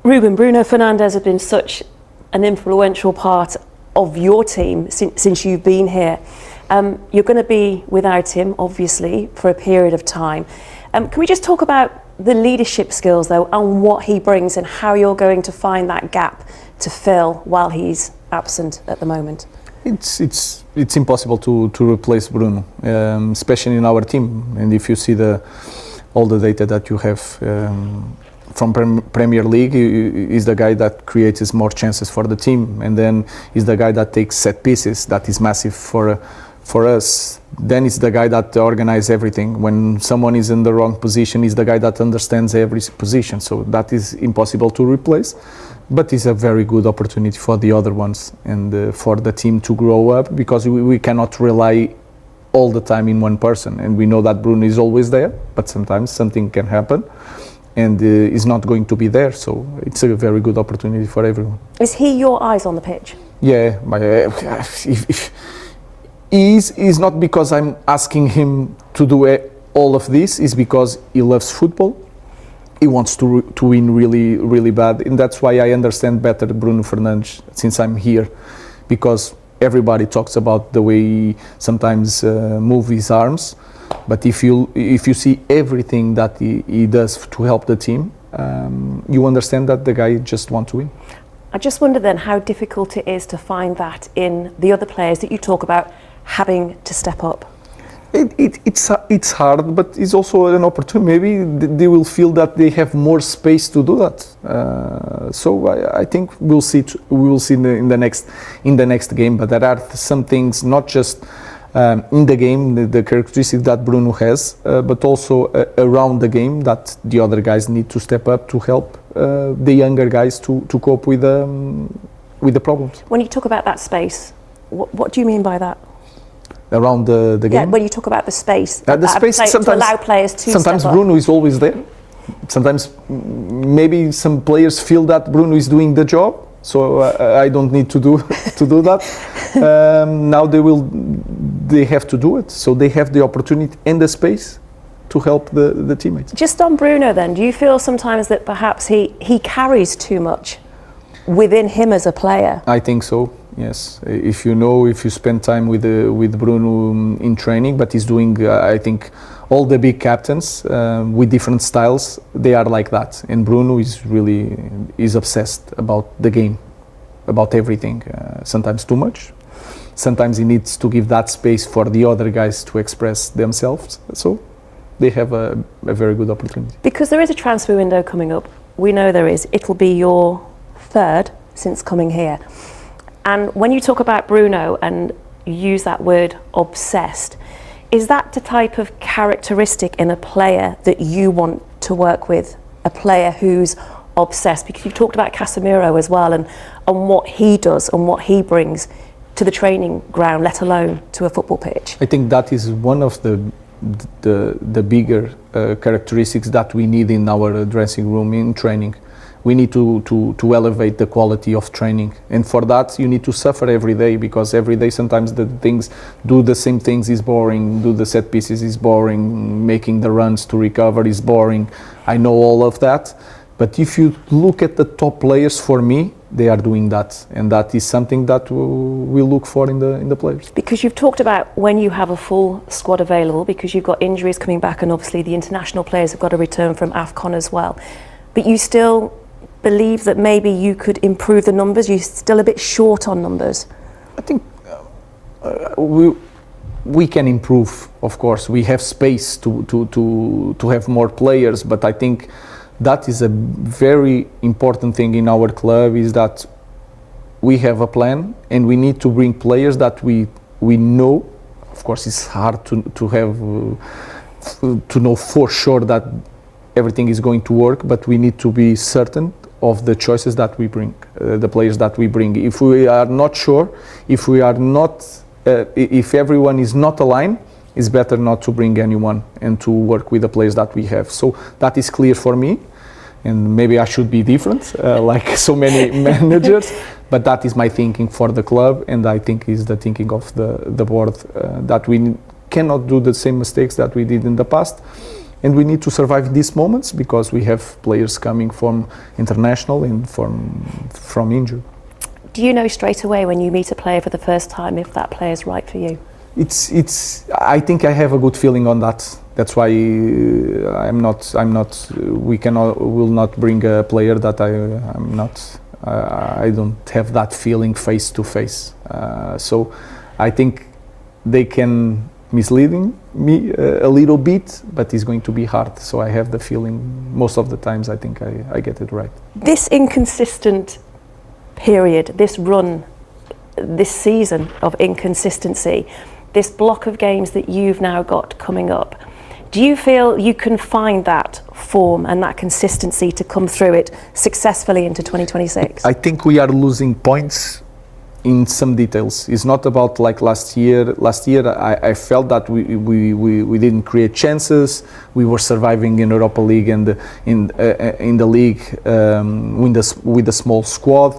Ruben, Bruno Fernandes has been such an influential part of your team since you've been here. You're going to be without him, obviously, for a period of time. Can we just talk about the leadership skills, though, and what he brings and how you're going to find that gap to fill while he's absent at the moment? It's impossible to replace Bruno, especially in our team. And if you see all the data that you have from Premier League, is the guy that creates more chances for the team, and then is the guy that takes set pieces. That is massive for us. Then it's the guy that organizes everything. When someone is in the wrong position, he's the guy that understands every position. So that is impossible to replace, but it's a very good opportunity for the other ones and for the team to grow up, because we cannot rely all the time in one person. And we know that Bruno is always there, but sometimes something can happen and is not going to be there. So it's a very good opportunity for everyone. Is he your eyes on the pitch? Yeah, if is not because I'm asking him to do all of this, is because he loves football. He wants to win really, really bad, and that's why I understand better Bruno Fernandes since I'm here, because everybody talks about the way he sometimes moves his arms, but if you see everything that he does to help the team, you understand that the guy just wants to win. I just wonder then how difficult it is to find that in the other players that you talk about having to step up. It's hard, but it's also an opportunity. Maybe they will feel that they have more space to do that. So I think we will see in the next game. But there are some things, not just in the game, the characteristics that Bruno has, but also around the game, that the other guys need to step up to help the younger guys to cope with the problems. When you talk about that space, what do you mean by that? Around the game? Yeah, when you talk about the space, sometimes, to allow players to sometimes step Bruno is always there. Sometimes maybe some players feel that Bruno is doing the job, so I don't need to do that. Now they have to do it, so they have the opportunity and the space to help the teammates. Just on Bruno then, do you feel sometimes that perhaps he carries too much within him as a player? I think so. Yes, if you spend time with Bruno in training, but he's doing, I think, all the big captains with different styles, they are like that. And Bruno is obsessed about the game, about everything. Sometimes too much. Sometimes he needs to give that space for the other guys to express themselves. So they have a very good opportunity. Because there is a transfer window coming up. We know there is. It'll be your third since coming here. And when you talk about Bruno and use that word obsessed, is that the type of characteristic in a player that you want to work with? A player who's obsessed? Because you've talked about Casemiro as well, and what he does and what he brings to the training ground, let alone to a football pitch. I think that is one of the bigger characteristics that we need in our dressing room in training. We need to elevate the quality of training, and for that you need to suffer every day, because every day sometimes do the same things is boring, do the set pieces is boring, making the runs to recover is boring. I know all of that, but if you look at the top players, for me, they are doing that, and that is something that we look for in the players. Because you've talked about when you have a full squad available, because you've got injuries coming back, and obviously the international players have got to return from AFCON as well, but you still believe that maybe you could improve the numbers? You're still a bit short on numbers. I think we can improve, of course. We have space to have more players, but I think that is a very important thing in our club, is that we have a plan and we need to bring players that we know. Of course, it's hard to know for sure that everything is going to work, but we need to be certain of the choices that we bring, the players that we bring. If we are not sure, if everyone is not aligned, it's better not to bring anyone and to work with the players that we have. So that is clear for me, and maybe I should be different, like so many managers, but that is my thinking for the club, and I think is the thinking of the board, that we cannot do the same mistakes that we did in the past. and we need to survive these moments because we have players coming from international and from injury. Do you know straight away when you meet a player for the first time if that player is right for you? I think I have a good feeling on that. That's why will not bring a player that I don't have that feeling face to face. So I think they can misleading me a little bit, but it's going to be hard. So I have the feeling most of the times I think I get it right. This inconsistent period, this run, this season of inconsistency, this block of games that you've now got coming up, do you feel you can find that form and that consistency to come through it successfully into 2026? I think we are losing points in some details. It's not about like last year. Last year I felt that we didn't create chances. We were surviving in Europa League and in the league with a small squad.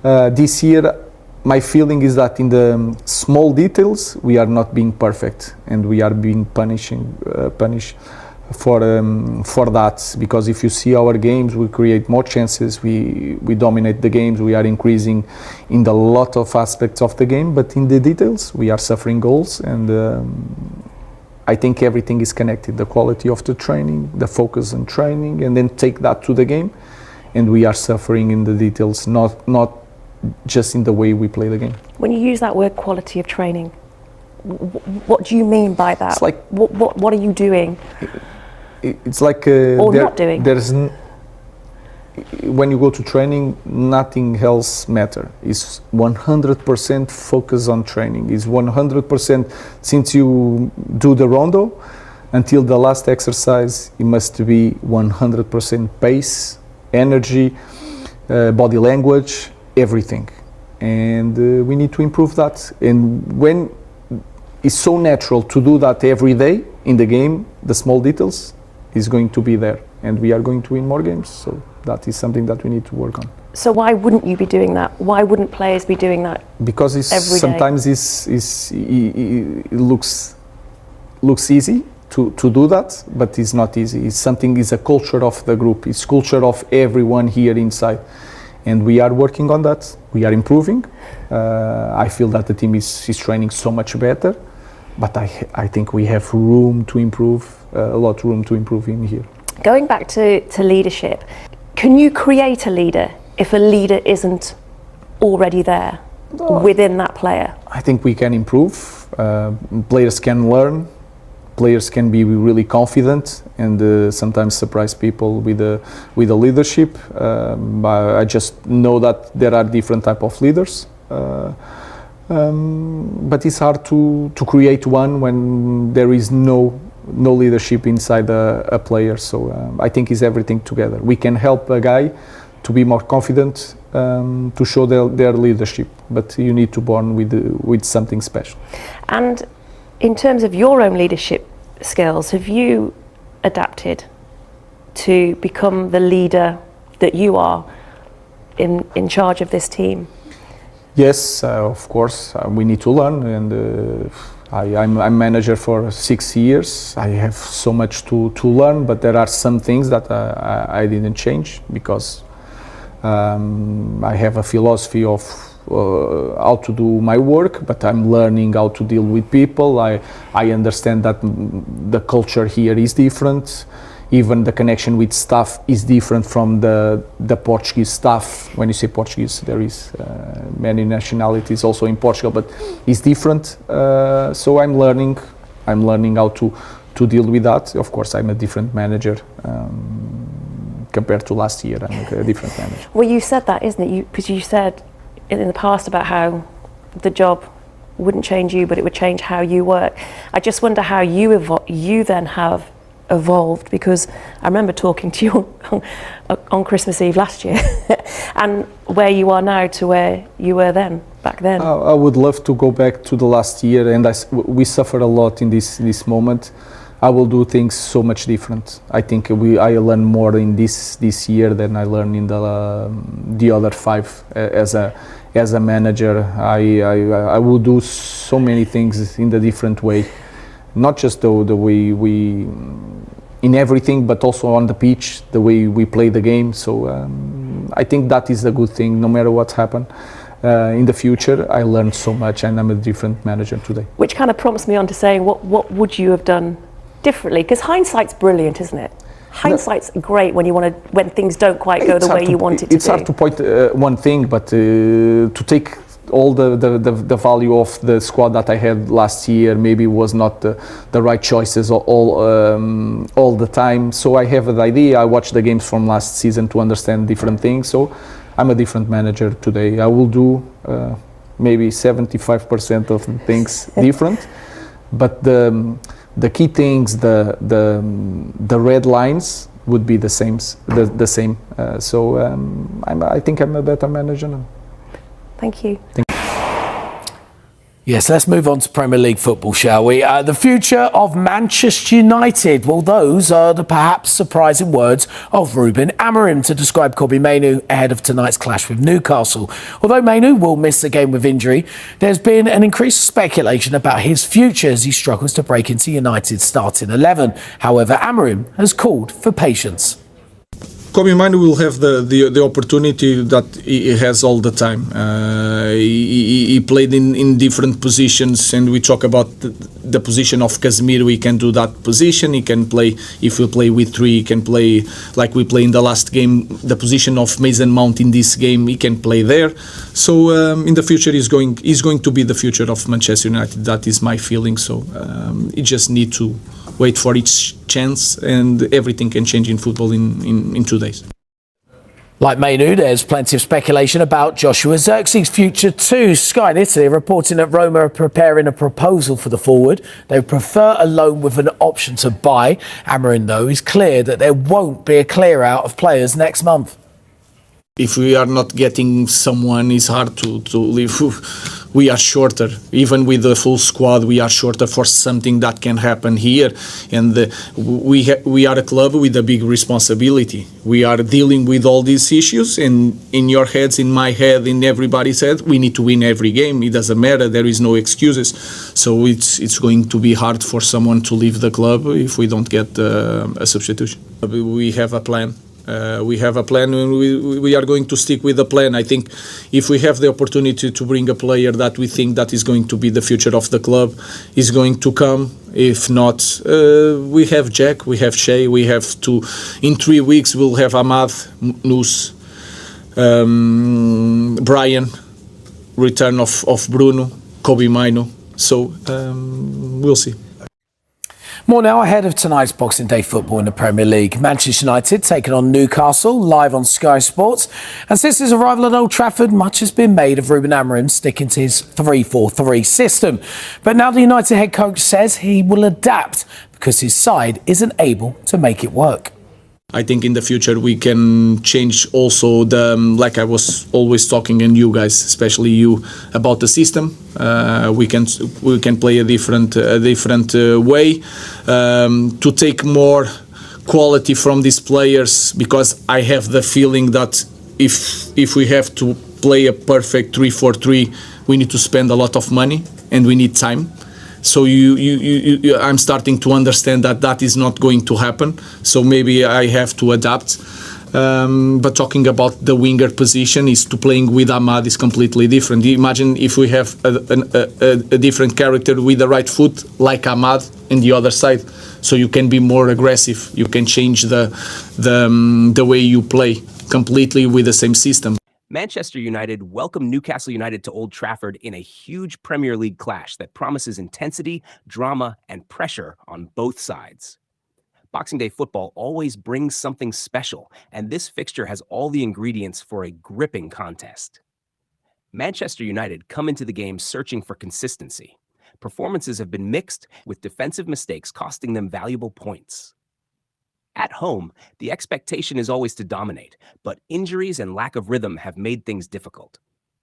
This year my feeling is that in the small details we are not being perfect, and we are being punished for that, because if you see our games, we create more chances, we dominate the games, we are increasing in the lot of aspects of the game, but in the details we are suffering goals, and I think everything is connected, the quality of the training, the focus on training, and then take that to the game, and we are suffering in the details, not just in the way we play the game. When you use that word quality of training, what do you mean by that? It's like, what are you doing? It's like or not doing. When you go to training, nothing else matter. It's 100% focus on training. It's 100% since you do the rondo until the last exercise. It must be 100% pace, energy, body language, everything, and we need to improve that. And when it's so natural to do that every day in the game, the small details is going to be there, and we are going to win more games. So that is something that we need to work on. So why wouldn't you be doing that? Why wouldn't players be doing that? Because sometimes it looks easy to do that, but it's not easy. It's a culture of the group. It's culture of everyone here inside. And we are working on that. We are improving. I feel that the team is training so much better, but I think we have room to improve, a lot of room to improve in here. Going back to leadership, can you create a leader if a leader isn't already there within that player? I think we can improve. Players can learn. Players can be really confident and sometimes surprise people with the leadership. I just know that there are different type of leaders, but it's hard to create one when there is no leadership inside a player. So I think it's everything together. We can help a guy to be more confident, to show their leadership, but you need to born with something special. And in terms of your own leadership skills, have you adapted to become the leader that you are in charge of this team? Yes, of course, we need to learn, and I'm manager for 6 years. I have so much to learn, but there are some things that I didn't change because I have a philosophy of how to do my work, but I'm learning how to deal with people. I understand that the culture here is different. Even the connection with staff is different from the Portuguese staff. When you say Portuguese, there is many nationalities also in Portugal, but it's different. So I'm learning how to deal with that. Of course, I'm a different manager. Compared to last year, I'm a different manager. Well, you said that, isn't it? Because you said in the past about how the job wouldn't change you, but it would change how you work. I just wonder how you then have evolved, because I remember talking to you on Christmas Eve last year and where you are now to where you were back then. I would love to go back to the last year, and we suffered a lot in this moment. I will do things so much different. I think I learned more in this year than I learned in the other 5 as a manager. I will do so many things in the different way, not just the way we in everything, but also on the pitch, the way we play the game. So I think that is a good thing, no matter what's happened. In the future, I learned so much, and I'm a different manager today. Which kind of prompts me on to saying, what would you have done differently? Because hindsight's brilliant, isn't it? Hindsight's great when things don't quite go the way you want it to. It's hard to point one thing, but to take all the value of the squad that I had last year maybe was not the right choices all the time. So I have an idea. I watched the games from last season to understand different things. So I'm a different manager today. I will do maybe 75% of the things different, but the key things, the red lines would be the same. I think I'm a better manager now. Thank you. Yes, let's move on to Premier League football, shall we? The future of Manchester United. Well, those are the perhaps surprising words of Ruben Amorim to describe Kobbie Mainoo ahead of tonight's clash with Newcastle. Although Mainoo will miss the game with injury, there's been an increased speculation about his future as he struggles to break into United's starting 11. However, Amorim has called for patience. Kobbie Mainoo will have the opportunity that he has all the time. He played in different positions, and we talk about the position of Casemiro. He can do that position. He can play, if we play with three, he can play like we play in the last game, the position of Mason Mount in this game, he can play there. So in the future, he's going to be the future of Manchester United. That is my feeling. So he just need to wait for each chance, and everything can change in football in 2 days. Like Mainoo, there's plenty of speculation about Joshua Zirkzee's future too. Sky in Italy are reporting that Roma are preparing a proposal for the forward. They prefer a loan with an option to buy. Amorim, though, is clear that there won't be a clear out of players next month. If we are not getting someone, it's hard to live. We are shorter, even with the full squad. We are shorter for something that can happen here, and we are a club with a big responsibility. We are dealing with all these issues, and in your heads, in my head, in everybody's head, we need to win every game. It doesn't matter. There is no excuses. So it's going to be hard for someone to leave the club if we don't get a substitution. We have a plan. We have a plan, and we are going to stick with the plan. I think if we have the opportunity to bring a player that we think that is going to be the future of the club, is going to come. If not, we have Jack, we have Shea, we have to. In 3 weeks, we'll have Ahmad, Nus, Brian, return of Bruno, Kobbie Mainoo. So we'll see. More now ahead of tonight's Boxing Day football in the Premier League. Manchester United taking on Newcastle live on Sky Sports. And since his arrival at Old Trafford, much has been made of Ruben Amorim sticking to his 3-4-3 system. But now the United head coach says he will adapt because his side isn't able to make it work. I think in the future we can change also like I was always talking, and you guys, especially you, about the system. We can play a different way to take more quality from these players, because I have the feeling that if we have to play a perfect 3-4-3, we need to spend a lot of money and we need time. So I'm starting to understand that is not going to happen. So maybe I have to adapt. But talking about the winger position, is to playing with Ahmad is completely different. Imagine if we have a different character with the right foot, like Ahmad, in the other side. So you can be more aggressive. You can change the way you play completely with the same system. Manchester United welcomed Newcastle United to Old Trafford in a huge Premier League clash that promises intensity, drama, and pressure on both sides. Boxing Day football always brings something special, and this fixture has all the ingredients for a gripping contest. Manchester United come into the game searching for consistency. Performances have been mixed, with defensive mistakes costing them valuable points. At home, the expectation is always to dominate, but injuries and lack of rhythm have made things difficult.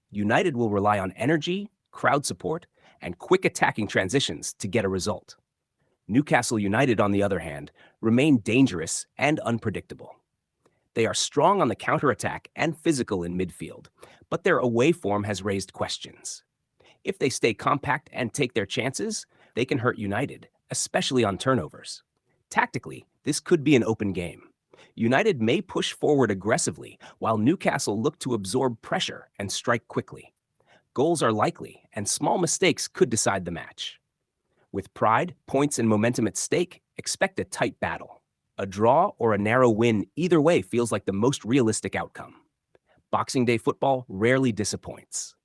United will rely on energy, crowd support, and quick attacking transitions to get a result. Newcastle United, on the other hand, remain dangerous and unpredictable. They are strong on the counterattack and physical in midfield, but their away form has raised questions. If they stay compact and take their chances, they can hurt United, especially on turnovers. Tactically, this could be an open game. United may push forward aggressively, while Newcastle look to absorb pressure and strike quickly. Goals are likely, and small mistakes could decide the match. With pride, points, and momentum at stake, expect a tight battle. A draw or a narrow win either way feels like the most realistic outcome. Boxing Day football rarely disappoints.